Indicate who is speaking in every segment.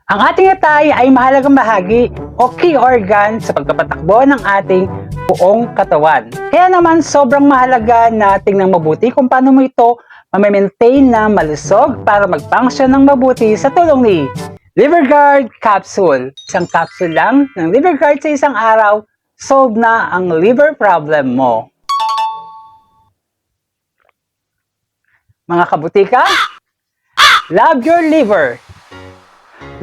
Speaker 1: Ang ating atay ay mahalagang bahagi o key organ sa pagpapatakbo ng ating buong katawan. Kaya naman sobrang mahalaga na tingnan mabuti kung paano mo ito ma-maintain na malusog para mag-function ng mabuti sa tulong ni Liver Guard Capsule. Isang capsule lang ng Liver Guard sa isang araw, solve na ang liver problem mo. Mga kabutika, love your liver!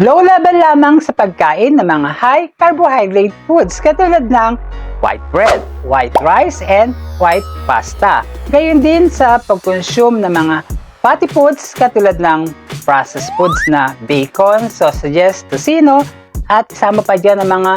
Speaker 1: Low level lamang sa pagkain ng mga high carbohydrate foods katulad ng white bread, white rice, and white pasta. Gayon din sa pag-consume ng mga fatty foods katulad ng processed foods na bacon, sausages, tocino, at isama pa dyan ang mga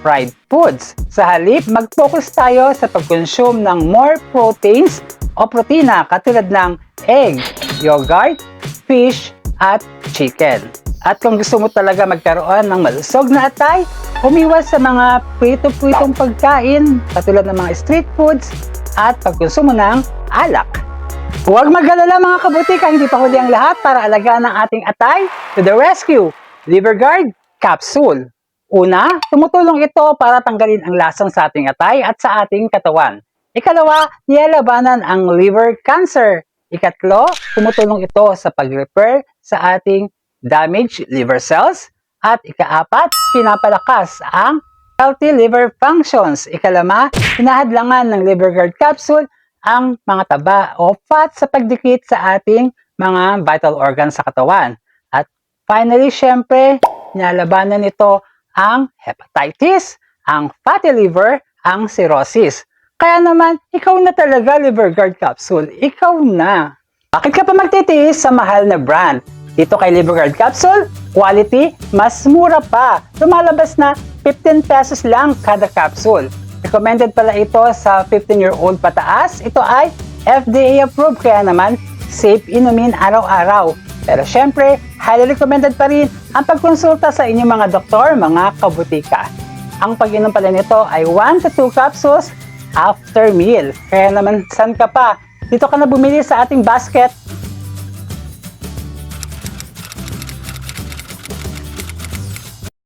Speaker 1: fried foods. Sa halip, mag-focus tayo sa pag-consume ng more proteins o protina katulad ng egg, yogurt, fish, at chicken. At kung gusto mo talaga magkaroon ng malusog na atay, umiwas sa mga prito-pritong pagkain katulad ng mga street foods at pagkonsumo ng alak. Huwag mag-alala mga kabutika, hindi pa huli ang lahat para alagaan ang ating atay. To the rescue, Liver Guard Capsule. Una, tumutulong ito para tanggalin ang lasang sa ating atay at sa ating katawan. Ikalawa, nilalabanan ang liver cancer. Ikatlo, tumutulong ito sa pag-repair sa ating damaged liver cells. At ikaapat, pinapalakas ang healthy liver functions. Ikalama, hinahadlangan ng Liver Guard Capsule ang mga taba o fat sa pagdikit sa ating mga vital organs sa katawan. At finally, syempre, nilalabanan nito ang hepatitis, ang fatty liver, ang cirrhosis. Kaya naman, ikaw na talaga Liver Guard Capsule. Ikaw na. Bakit ka pa magtitiis sa mahal na brand? Dito kay Liver Guard Capsule, quality, mas mura pa. Lumalabas na 15 pesos lang kada capsule. Recommended pala ito sa 15-year-old pataas. Ito ay FDA approved, kaya naman safe inumin araw-araw. Pero syempre, highly recommended pa rin ang pagkonsulta sa inyong mga doktor, mga kabutika. Ang pag-inom pala nito ay 1 to 2 capsules after meal. Kaya naman, saan ka pa? Dito ka na bumili sa ating basket